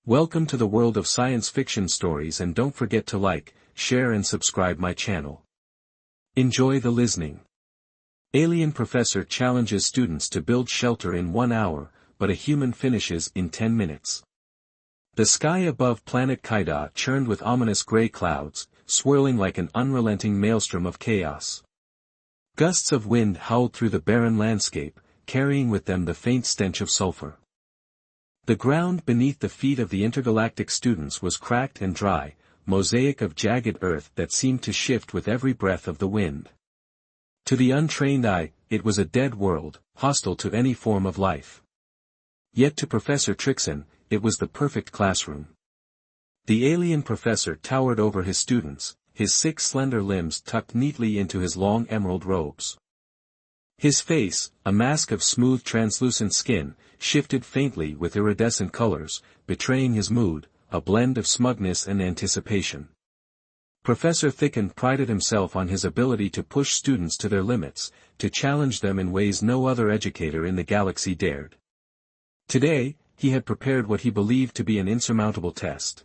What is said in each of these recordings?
Welcome to the world of science fiction stories, and don't forget to like, share and subscribe my channel. Enjoy the listening. Alien professor challenges students to build shelter in 1 hour, but a human finishes in 10 minutes. The sky above planet Kaida churned with ominous gray clouds, swirling like an unrelenting maelstrom of chaos. Gusts of wind howled through the barren landscape, carrying with them the faint stench of sulfur. The ground beneath the feet of the intergalactic students was cracked and dry, mosaic of jagged earth that seemed to shift with every breath of the wind. To the untrained eye, it was a dead world, hostile to any form of life. Yet to Professor Trixon, it was the perfect classroom. The alien professor towered over his students, his 6 slender limbs tucked neatly into his long emerald robes. His face, a mask of smooth translucent skin, shifted faintly with iridescent colors, betraying his mood, a blend of smugness and anticipation. Professor Thicken prided himself on his ability to push students to their limits, to challenge them in ways no other educator in the galaxy dared. Today, he had prepared what he believed to be an insurmountable test.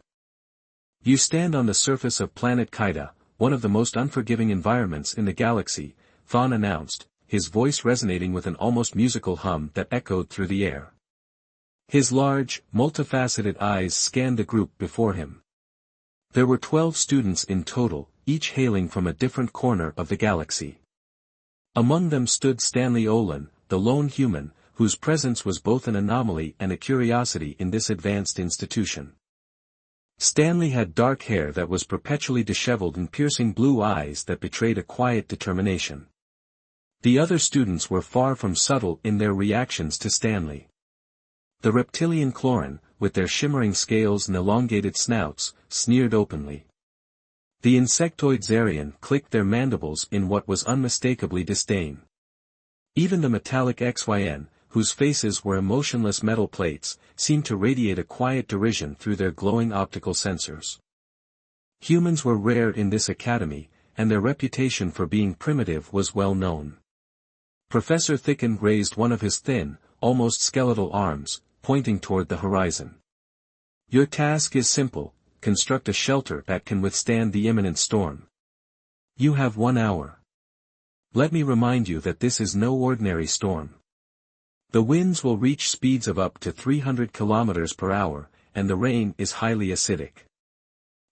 You stand on the surface of planet Kaida, one of the most unforgiving environments in the galaxy, Thawne announced, his voice resonating with an almost musical hum that echoed through the air. His large, multifaceted eyes scanned the group before him. There were 12 students in total, each hailing from a different corner of the galaxy. Among them stood Stanley Olin, the lone human, whose presence was both an anomaly and a curiosity in this advanced institution. Stanley had dark hair that was perpetually disheveled and piercing blue eyes that betrayed a quiet determination. The other students were far from subtle in their reactions to Stanley. The reptilian Cloran, with their shimmering scales and elongated snouts, sneered openly. The insectoid Zarian clicked their mandibles in what was unmistakably disdain. Even the metallic XYN, whose faces were emotionless metal plates, seemed to radiate a quiet derision through their glowing optical sensors. Humans were rare in this academy, and their reputation for being primitive was well known. Professor Thicken raised one of his thin, almost skeletal arms, pointing toward the horizon. Your task is simple: construct a shelter that can withstand the imminent storm. You have 1 hour. Let me remind you that this is no ordinary storm. The winds will reach speeds of up to 300 kilometers per hour, and the rain is highly acidic.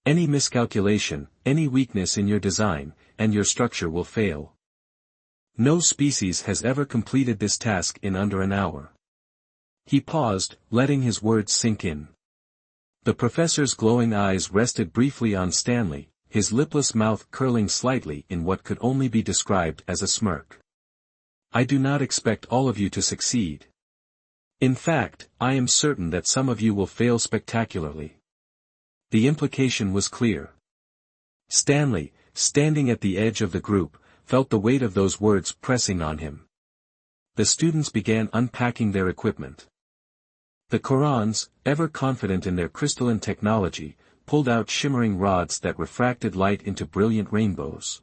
Any miscalculation, any weakness in your design, and your structure will fail. No species has ever completed this task in under an hour. He paused, letting his words sink in. The professor's glowing eyes rested briefly on Stanley, his lipless mouth curling slightly in what could only be described as a smirk. I do not expect all of you to succeed. In fact, I am certain that some of you will fail spectacularly. The implication was clear. Stanley, standing at the edge of the group, felt the weight of those words pressing on him. The students began unpacking their equipment. The Korans, ever confident in their crystalline technology, pulled out shimmering rods that refracted light into brilliant rainbows.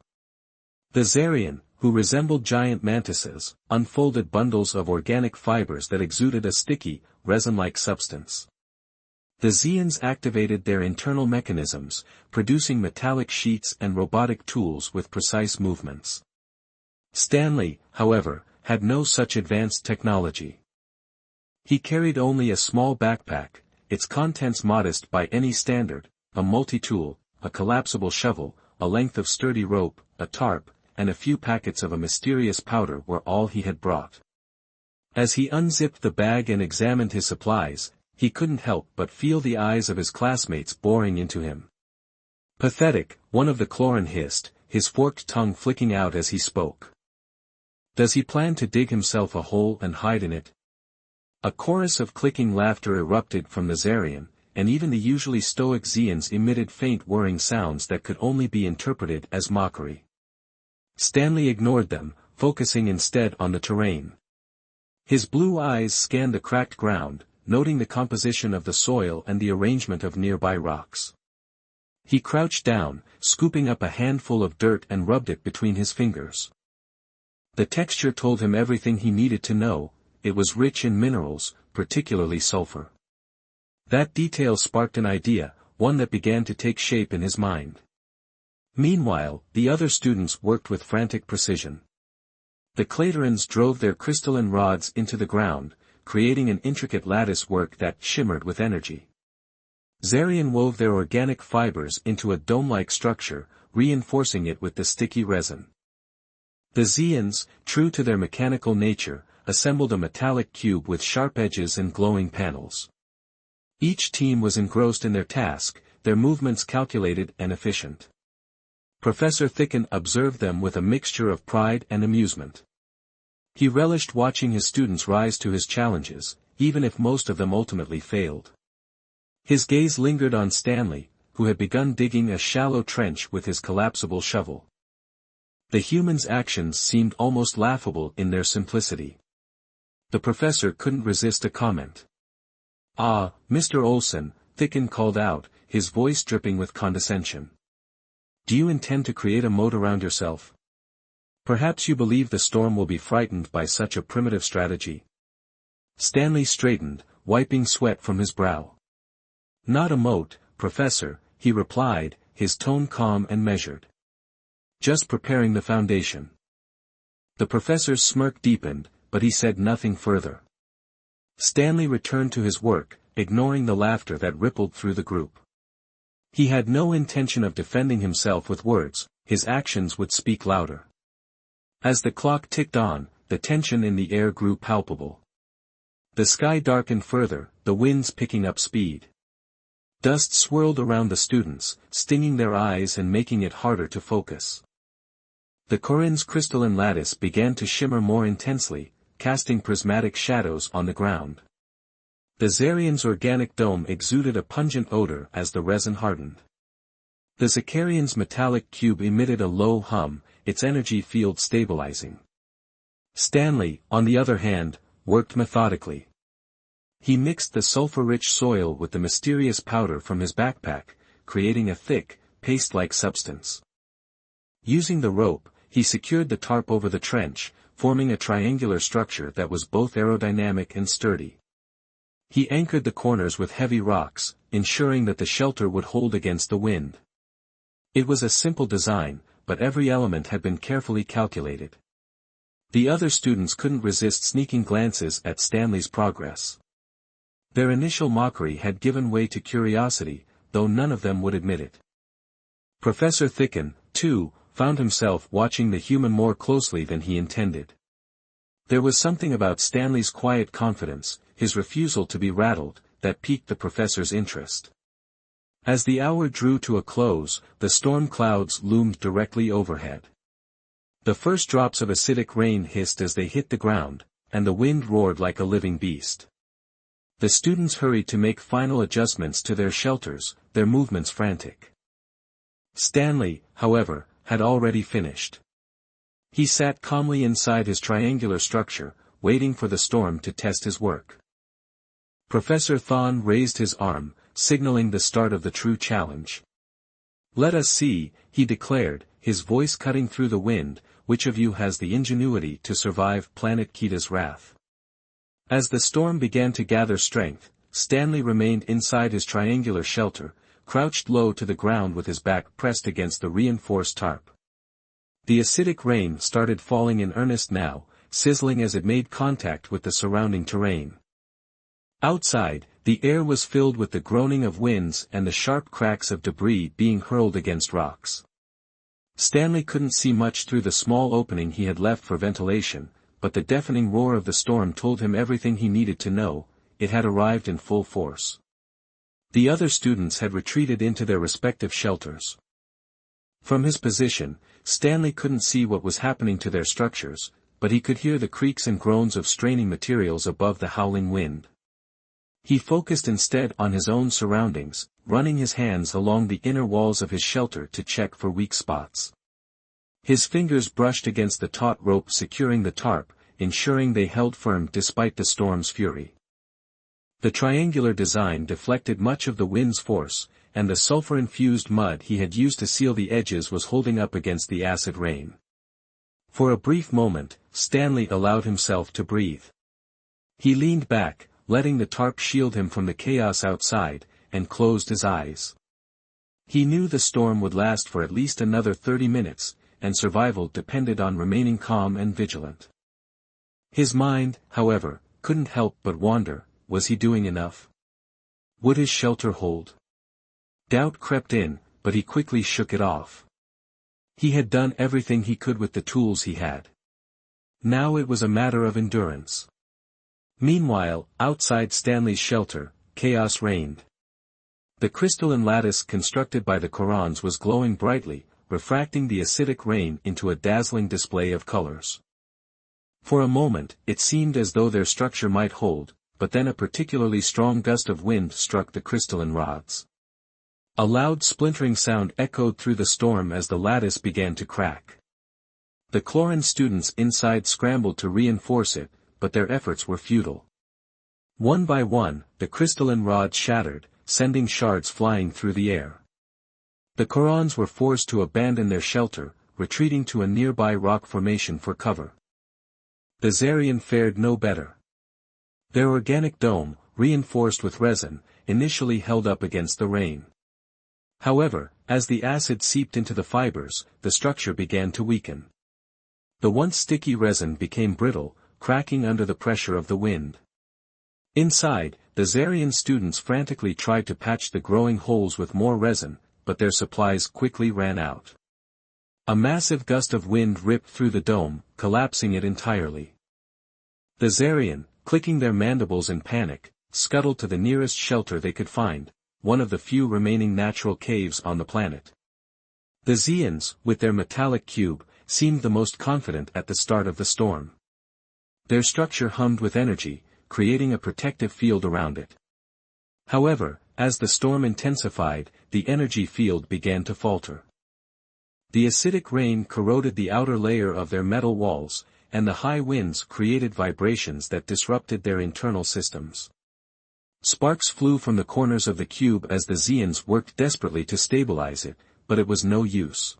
The Zarian, who resembled giant mantises, unfolded bundles of organic fibers that exuded a sticky, resin-like substance. The Zeons activated their internal mechanisms, producing metallic sheets and robotic tools with precise movements. Stanley, however, had no such advanced technology. He carried only a small backpack, its contents modest by any standard: a multi-tool, a collapsible shovel, a length of sturdy rope, a tarp, and a few packets of a mysterious powder were all he had brought. As he unzipped the bag and examined his supplies, he couldn't help but feel the eyes of his classmates boring into him. Pathetic, one of the Cloran hissed, his forked tongue flicking out as he spoke. Does he plan to dig himself a hole and hide in it? A chorus of clicking laughter erupted from the Zarian, and even the usually stoic Zeons emitted faint whirring sounds that could only be interpreted as mockery. Stanley ignored them, focusing instead on the terrain. His blue eyes scanned the cracked ground, noting the composition of the soil and the arrangement of nearby rocks. He crouched down, scooping up a handful of dirt and rubbed it between his fingers. The texture told him everything he needed to know: it was rich in minerals, particularly sulfur. That detail sparked an idea, one that began to take shape in his mind. Meanwhile, the other students worked with frantic precision. The Claterans drove their crystalline rods into the ground, creating an intricate lattice work that shimmered with energy. Zarian wove their organic fibers into a dome-like structure, reinforcing it with the sticky resin. The Zeans, true to their mechanical nature, assembled a metallic cube with sharp edges and glowing panels. Each team was engrossed in their task, their movements calculated and efficient. Professor Thicken observed them with a mixture of pride and amusement. He relished watching his students rise to his challenges, even if most of them ultimately failed. His gaze lingered on Stanley, who had begun digging a shallow trench with his collapsible shovel. The human's actions seemed almost laughable in their simplicity. The professor couldn't resist a comment. "Ah, Mr. Olson," Thicken called out, his voice dripping with condescension. "Do you intend to create a moat around yourself? Perhaps you believe the storm will be frightened by such a primitive strategy?" Stanley straightened, wiping sweat from his brow. "Not a moat, Professor," he replied, his tone calm and measured. "Just preparing the foundation." The professor's smirk deepened, but he said nothing further. Stanley returned to his work, ignoring the laughter that rippled through the group. He had no intention of defending himself with words, his actions would speak louder. As the clock ticked on, the tension in the air grew palpable. The sky darkened further, the winds picking up speed. Dust swirled around the students, stinging their eyes and making it harder to focus. The Corin's crystalline lattice began to shimmer more intensely, casting prismatic shadows on the ground. The Zarian's organic dome exuded a pungent odor as the resin hardened. The Zakarian's metallic cube emitted a low hum, its energy field stabilizing. Stanley, on the other hand, worked methodically. He mixed the sulfur-rich soil with the mysterious powder from his backpack, creating a thick, paste-like substance. Using the rope, he secured the tarp over the trench, forming a triangular structure that was both aerodynamic and sturdy. He anchored the corners with heavy rocks, ensuring that the shelter would hold against the wind. It was a simple design, but every element had been carefully calculated. The other students couldn't resist sneaking glances at Stanley's progress. Their initial mockery had given way to curiosity, though none of them would admit it. Professor Thicken, too, found himself watching the human more closely than he intended. There was something about Stanley's quiet confidence, his refusal to be rattled, that piqued the professor's interest. As the hour drew to a close, the storm clouds loomed directly overhead. The first drops of acidic rain hissed as they hit the ground, and the wind roared like a living beast. The students hurried to make final adjustments to their shelters, their movements frantic. Stanley, however, had already finished. He sat calmly inside his triangular structure, waiting for the storm to test his work. Professor Thon raised his arm, signaling the start of the true challenge. "Let us see," he declared, his voice cutting through the wind, "which of you has the ingenuity to survive planet Kita's wrath." As the storm began to gather strength, Stanley remained inside his triangular shelter, crouched low to the ground with his back pressed against the reinforced tarp. The acidic rain started falling in earnest now, sizzling as it made contact with the surrounding terrain. Outside, the air was filled with the groaning of winds and the sharp cracks of debris being hurled against rocks. Stanley couldn't see much through the small opening he had left for ventilation, but the deafening roar of the storm told him everything he needed to know. It had arrived in full force. The other students had retreated into their respective shelters. From his position, Stanley couldn't see what was happening to their structures, but he could hear the creaks and groans of straining materials above the howling wind. He focused instead on his own surroundings, running his hands along the inner walls of his shelter to check for weak spots. His fingers brushed against the taut rope securing the tarp, ensuring they held firm despite the storm's fury. The triangular design deflected much of the wind's force, and the sulfur-infused mud he had used to seal the edges was holding up against the acid rain. For a brief moment, Stanley allowed himself to breathe. He leaned back, letting the tarp shield him from the chaos outside, and closed his eyes. He knew the storm would last for at least another 30 minutes, and survival depended on remaining calm and vigilant. His mind, however, couldn't help but wonder, was he doing enough? Would his shelter hold? Doubt crept in, but he quickly shook it off. He had done everything he could with the tools he had. Now it was a matter of endurance. Meanwhile, outside Stanley's shelter, chaos reigned. The crystalline lattice constructed by the Korans was glowing brightly, refracting the acidic rain into a dazzling display of colors. For a moment, it seemed as though their structure might hold, but then a particularly strong gust of wind struck the crystalline rods. A loud splintering sound echoed through the storm as the lattice began to crack. The Cloran students inside scrambled to reinforce it, but their efforts were futile. One by one, the crystalline rods shattered, sending shards flying through the air. The Korans were forced to abandon their shelter, retreating to a nearby rock formation for cover. The Zarian fared no better. Their organic dome, reinforced with resin, initially held up against the rain. However, as the acid seeped into the fibers, the structure began to weaken. The once sticky resin became brittle, cracking under the pressure of the wind. Inside, the Zarian students frantically tried to patch the growing holes with more resin, but their supplies quickly ran out. A massive gust of wind ripped through the dome, collapsing it entirely. The Zarian, clicking their mandibles in panic, scuttled to the nearest shelter they could find, one of the few remaining natural caves on the planet. The Zeans, with their metallic cube, seemed the most confident at the start of the storm. Their structure hummed with energy, creating a protective field around it. However, as the storm intensified, the energy field began to falter. The acidic rain corroded the outer layer of their metal walls, and the high winds created vibrations that disrupted their internal systems. Sparks flew from the corners of the cube as the Zeans worked desperately to stabilize it, but it was no use.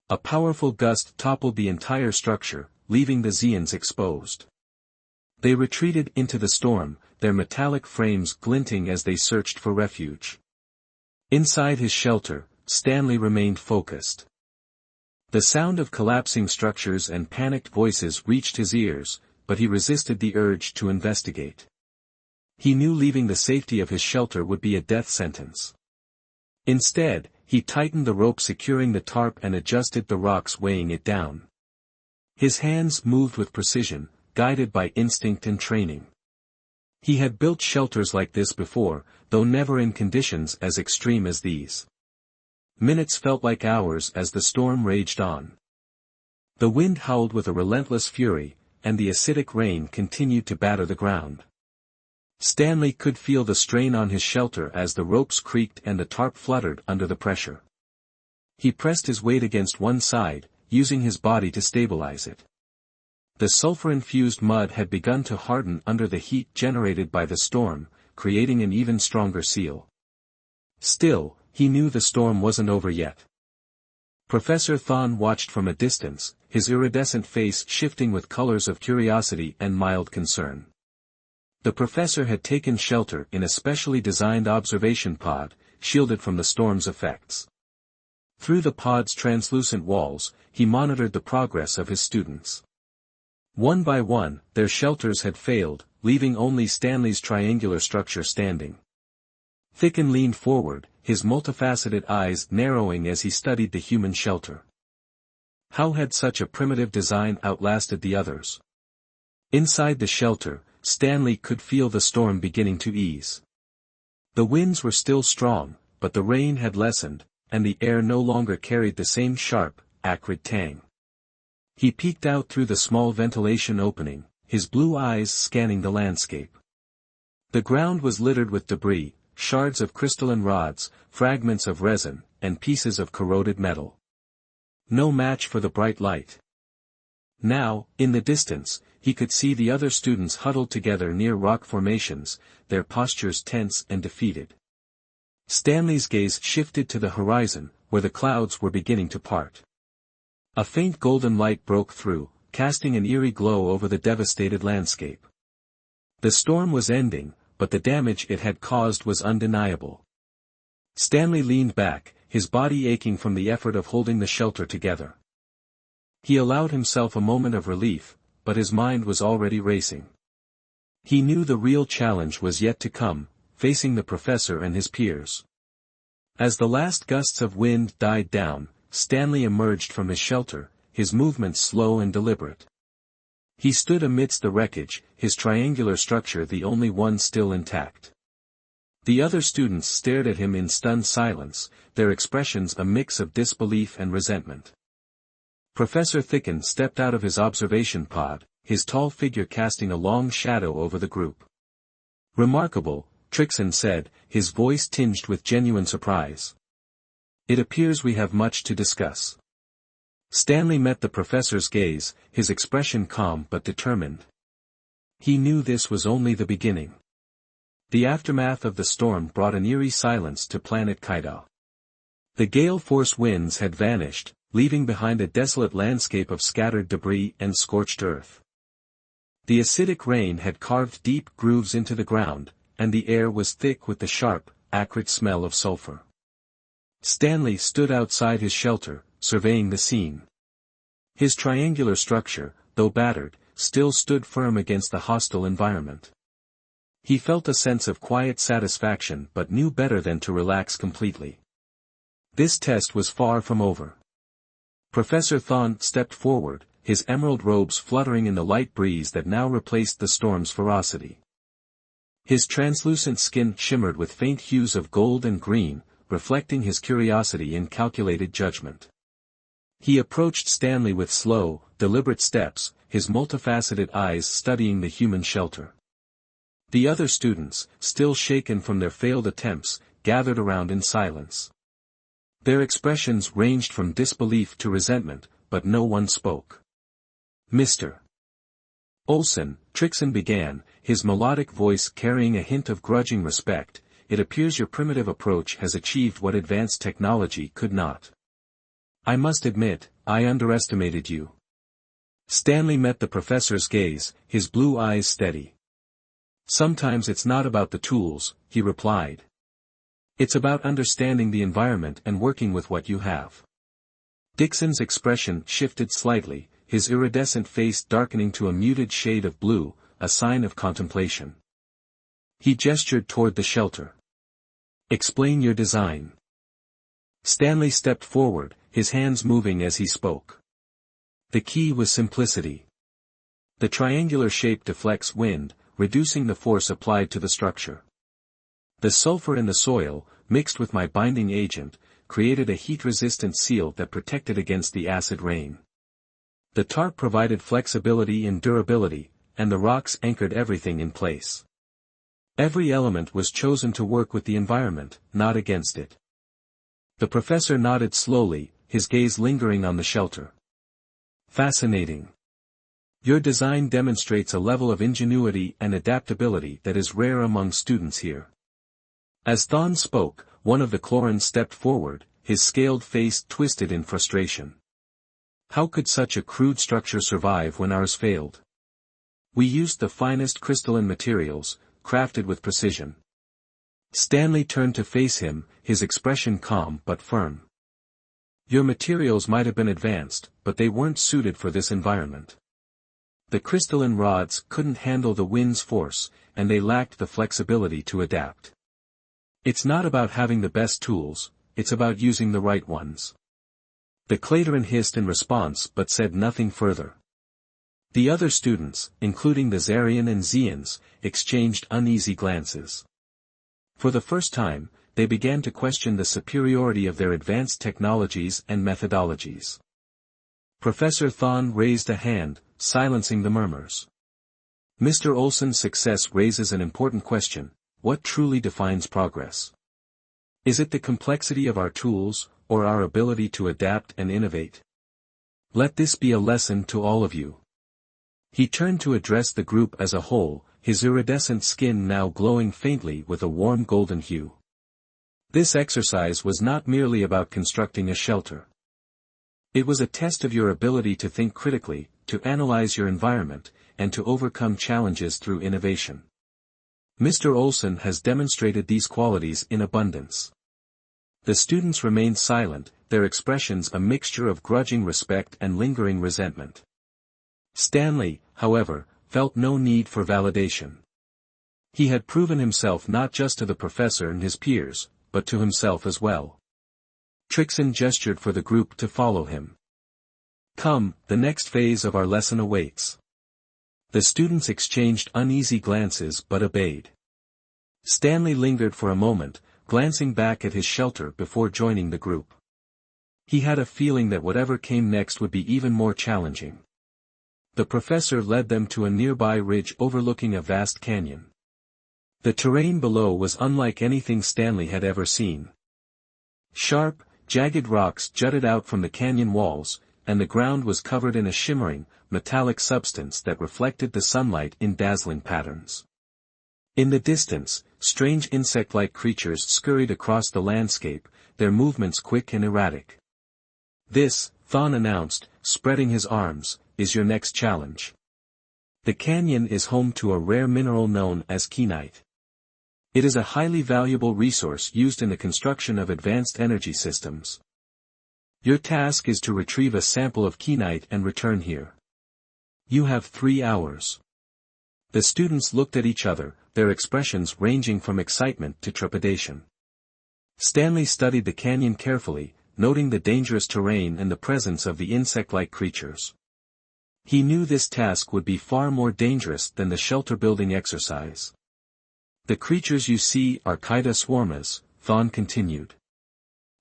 A powerful gust toppled the entire structure, leaving the Zeans exposed. They retreated into the storm, their metallic frames glinting as they searched for refuge. Inside his shelter, Stanley remained focused. The sound of collapsing structures and panicked voices reached his ears, but he resisted the urge to investigate. He knew leaving the safety of his shelter would be a death sentence. Instead, he tightened the rope securing the tarp and adjusted the rocks weighing it down. His hands moved with precision, guided by instinct and training. He had built shelters like this before, though never in conditions as extreme as these. Minutes felt like hours as the storm raged on. The wind howled with a relentless fury, and the acidic rain continued to batter the ground. Stanley could feel the strain on his shelter as the ropes creaked and the tarp fluttered under the pressure. He pressed his weight against one side, using his body to stabilize it. The sulfur-infused mud had begun to harden under the heat generated by the storm, creating an even stronger seal. Still, he knew the storm wasn't over yet. Professor Thon watched from a distance, his iridescent face shifting with colors of curiosity and mild concern. The professor had taken shelter in a specially designed observation pod, shielded from the storm's effects. Through the pod's translucent walls, he monitored the progress of his students. One by one, their shelters had failed, leaving only Stanley's triangular structure standing. Thicken leaned forward, his multifaceted eyes narrowing as he studied the human shelter. How had such a primitive design outlasted the others? Inside the shelter, Stanley could feel the storm beginning to ease. The winds were still strong, but the rain had lessened, and the air no longer carried the same sharp, acrid tang. He peeked out through the small ventilation opening, his blue eyes scanning the landscape. The ground was littered with debris, shards of crystalline rods, fragments of resin, and pieces of corroded metal. No match for the bright light. Now, in the distance, he could see the other students huddled together near rock formations, their postures tense and defeated. Stanley's gaze shifted to the horizon, where the clouds were beginning to part. A faint golden light broke through, casting an eerie glow over the devastated landscape. The storm was ending, but the damage it had caused was undeniable. Stanley leaned back, his body aching from the effort of holding the shelter together. He allowed himself a moment of relief, but his mind was already racing. He knew the real challenge was yet to come, facing the professor and his peers. As the last gusts of wind died down, Stanley emerged from his shelter, his movements slow and deliberate. He stood amidst the wreckage, his triangular structure the only one still intact. The other students stared at him in stunned silence, their expressions a mix of disbelief and resentment. Professor Thicken stepped out of his observation pod, his tall figure casting a long shadow over the group. "Remarkable," Trixon said, his voice tinged with genuine surprise. "It appears we have much to discuss." Stanley met the professor's gaze, his expression calm but determined. He knew this was only the beginning. The aftermath of the storm brought an eerie silence to planet Kaida. The gale-force winds had vanished, leaving behind a desolate landscape of scattered debris and scorched earth. The acidic rain had carved deep grooves into the ground, and the air was thick with the sharp, acrid smell of sulfur. Stanley stood outside his shelter, surveying the scene. His triangular structure, though battered, still stood firm against the hostile environment. He felt a sense of quiet satisfaction but knew better than to relax completely. This test was far from over. Professor Thon stepped forward, his emerald robes fluttering in the light breeze that now replaced the storm's ferocity. His translucent skin shimmered with faint hues of gold and green, reflecting his curiosity and calculated judgment. He approached Stanley with slow, deliberate steps, his multifaceted eyes studying the human shelter. The other students, still shaken from their failed attempts, gathered around in silence. Their expressions ranged from disbelief to resentment, but no one spoke. "Mr. Olson," Trixon began, his melodic voice carrying a hint of grudging respect, "it appears your primitive approach has achieved what advanced technology could not. I must admit, I underestimated you." Stanley met the professor's gaze, his blue eyes steady. "Sometimes it's not about the tools," he replied. "It's about understanding the environment and working with what you have." Dixon's expression shifted slightly, his iridescent face darkening to a muted shade of blue, a sign of contemplation. He gestured toward the shelter. "Explain your design." Stanley stepped forward, his hands moving as he spoke. The key was simplicity. The triangular shape deflects wind, reducing the force applied to the structure. The sulfur in the soil, mixed with my binding agent, created a heat-resistant seal that protected against the acid rain. The tarp provided flexibility and durability, and the rocks anchored everything in place. Every element was chosen to work with the environment, not against it. The professor nodded slowly, his gaze lingering on the shelter. "Fascinating. Your design demonstrates a level of ingenuity and adaptability that is rare among students here." As Thon spoke, one of the Chlorans stepped forward, his scaled face twisted in frustration. "How could such a crude structure survive when ours failed? We used the finest crystalline materials, crafted with precision." Stanley turned to face him, his expression calm but firm. "Your materials might have been advanced, but they weren't suited for this environment. The crystalline rods couldn't handle the wind's force, and they lacked the flexibility to adapt. It's not about having the best tools, it's about using the right ones." The Cladoran hissed in response but said nothing further. The other students, including the Zarian and Zeans, exchanged uneasy glances. For the first time, they began to question the superiority of their advanced technologies and methodologies. Professor Thon raised a hand, silencing the murmurs. "Mr. Olson's success raises an important question: what truly defines progress? Is it the complexity of our tools, or our ability to adapt and innovate? Let this be a lesson to all of you." He turned to address the group as a whole, his iridescent skin now glowing faintly with a warm golden hue. This exercise was not merely about constructing a shelter. It was a test of your ability to think critically, to analyze your environment, and to overcome challenges through innovation. Mr. Olson has demonstrated these qualities in abundance. The students remained silent, their expressions a mixture of grudging respect and lingering resentment. Stanley, however, felt no need for validation. He had proven himself not just to the professor and his peers, but to himself as well. Trixon gestured for the group to follow him. "Come, the next phase of our lesson awaits." The students exchanged uneasy glances but obeyed. Stanley lingered for a moment, glancing back at his shelter before joining the group. He had a feeling that whatever came next would be even more challenging. The professor led them to a nearby ridge overlooking a vast canyon. The terrain below was unlike anything Stanley had ever seen. Sharp, jagged rocks jutted out from the canyon walls, and the ground was covered in a shimmering, metallic substance that reflected the sunlight in dazzling patterns. In the distance, strange insect-like creatures scurried across the landscape, their movements quick and erratic. "This," Thon announced, spreading his arms, "is your next challenge. The canyon is home to a rare mineral known as kyanite. It is a highly valuable resource used in the construction of advanced energy systems. Your task is to retrieve a sample of kyanite and return here. You have 3 hours." The students looked at each other, their expressions ranging from excitement to trepidation. Stanley studied the canyon carefully, noting the dangerous terrain and the presence of the insect-like creatures. He knew this task would be far more dangerous than the shelter-building exercise. "The creatures you see are Kaida swarmas," Thon continued.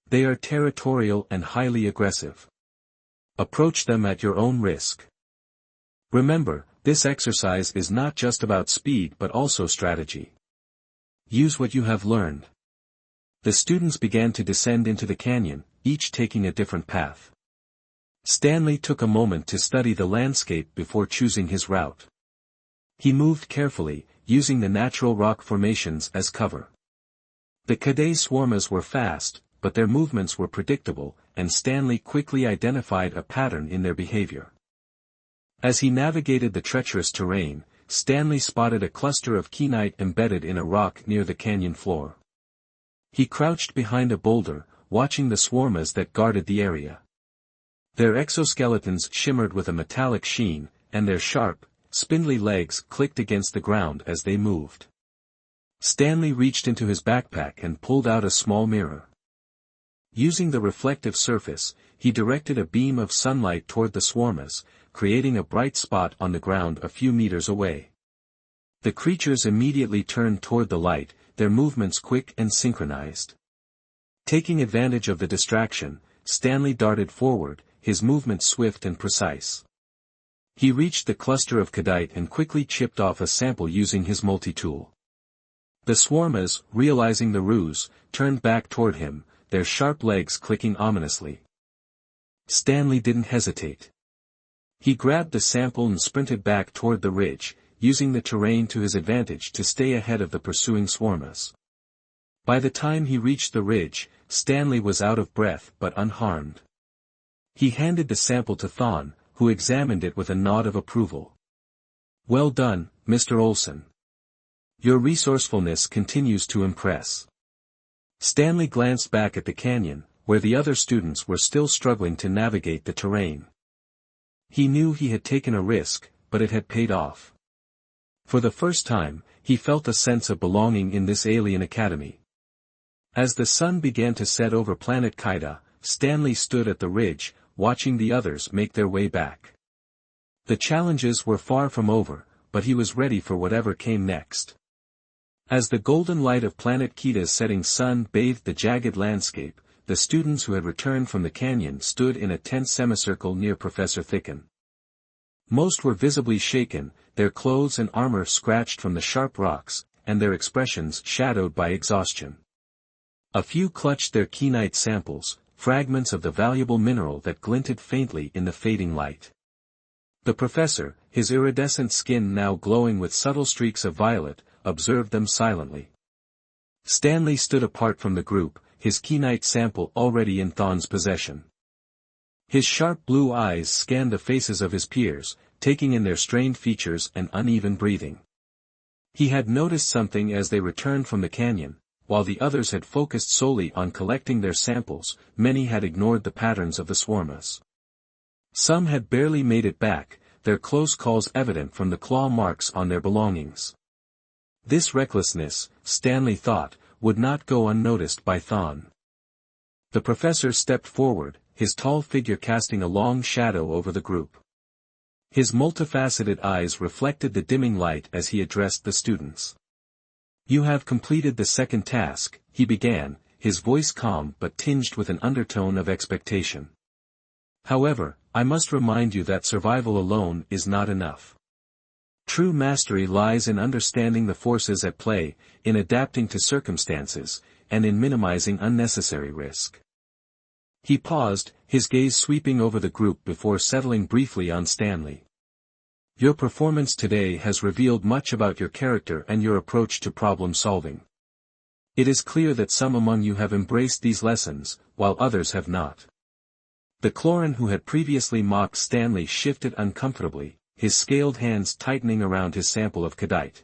"They are territorial and highly aggressive. Approach them at your own risk. Remember, this exercise is not just about speed but also strategy. Use what you have learned." The students began to descend into the canyon, each taking a different path. Stanley took a moment to study the landscape before choosing his route. He moved carefully, using the natural rock formations as cover. The Kaida swarmas were fast, but their movements were predictable, and Stanley quickly identified a pattern in their behavior. As he navigated the treacherous terrain, Stanley spotted a cluster of kyanite embedded in a rock near the canyon floor. He crouched behind a boulder, watching the swarmas that guarded the area. Their exoskeletons shimmered with a metallic sheen, and their sharp, spindly legs clicked against the ground as they moved. Stanley reached into his backpack and pulled out a small mirror. Using the reflective surface, he directed a beam of sunlight toward the swarmas, creating a bright spot on the ground a few meters away. The creatures immediately turned toward the light, their movements quick and synchronized. Taking advantage of the distraction, Stanley darted forward, his movements swift and precise. He reached the cluster of kyanite and quickly chipped off a sample using his multi-tool. The swarmas, realizing the ruse, turned back toward him, their sharp legs clicking ominously. Stanley didn't hesitate. He grabbed the sample and sprinted back toward the ridge, using the terrain to his advantage to stay ahead of the pursuing swarmas. By the time he reached the ridge, Stanley was out of breath but unharmed. He handed the sample to Thon, who examined it with a nod of approval. "Well done, Mr. Olson. Your resourcefulness continues to impress." Stanley glanced back at the canyon, where the other students were still struggling to navigate the terrain. He knew he had taken a risk, but it had paid off. For the first time, he felt a sense of belonging in this alien academy. As the sun began to set over planet Kaida, Stanley stood at the ridge, watching the others make their way back. The challenges were far from over, but he was ready for whatever came next. As the golden light of planet Kaida's setting sun bathed the jagged landscape, the students who had returned from the canyon stood in a tense semicircle near Professor Thicken. Most were visibly shaken, their clothes and armor scratched from the sharp rocks, and their expressions shadowed by exhaustion. A few clutched their kyanite samples, fragments of the valuable mineral that glinted faintly in the fading light. The professor, his iridescent skin now glowing with subtle streaks of violet, observed them silently. Stanley stood apart from the group, his kyanite sample already in Thon's possession. His sharp blue eyes scanned the faces of his peers, taking in their strained features and uneven breathing. He had noticed something as they returned from the canyon. While the others had focused solely on collecting their samples, many had ignored the patterns of the swarmers. Some had barely made it back, their close calls evident from the claw marks on their belongings. This recklessness, Stanley thought, would not go unnoticed by Thon. The professor stepped forward, his tall figure casting a long shadow over the group. His multifaceted eyes reflected the dimming light as he addressed the students. "You have completed the second task," he began, his voice calm but tinged with an undertone of expectation. "However, I must remind you that survival alone is not enough. True mastery lies in understanding the forces at play, in adapting to circumstances, and in minimizing unnecessary risk." He paused, his gaze sweeping over the group before settling briefly on Stanley. "Your performance today has revealed much about your character and your approach to problem solving. It is clear that some among you have embraced these lessons, while others have not." The Cloran who had previously mocked Stanley shifted uncomfortably, his scaled hands tightening around his sample of kadite.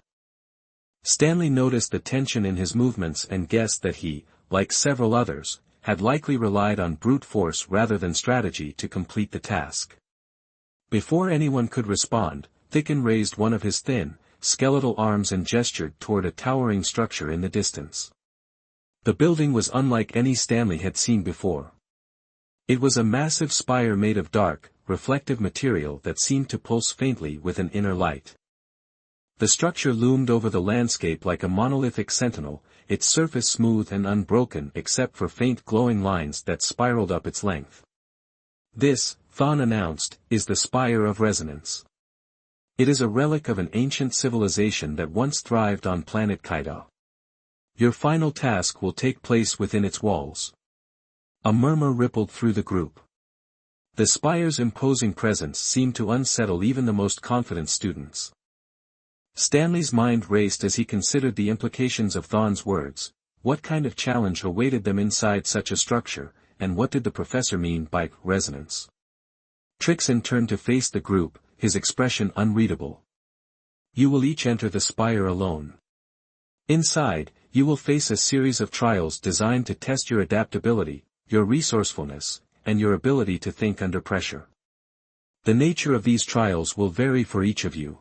Stanley noticed the tension in his movements and guessed that he, like several others, had likely relied on brute force rather than strategy to complete the task. Before anyone could respond, Thicken raised one of his thin, skeletal arms and gestured toward a towering structure in the distance. The building was unlike any Stanley had seen before. It was a massive spire made of dark, reflective material that seemed to pulse faintly with an inner light. The structure loomed over the landscape like a monolithic sentinel, its surface smooth and unbroken except for faint glowing lines that spiraled up its length. "This," Thon announced, "is the Spire of Resonance. It is a relic of an ancient civilization that once thrived on planet Kaida. Your final task will take place within its walls." A murmur rippled through the group. The spire's imposing presence seemed to unsettle even the most confident students. Stanley's mind raced as he considered the implications of Thon's words. What kind of challenge awaited them inside such a structure, and what did the professor mean by resonance? Trixon turned to face the group, his expression unreadable. "You will each enter the spire alone. Inside, you will face a series of trials designed to test your adaptability, your resourcefulness, and your ability to think under pressure. The nature of these trials will vary for each of you.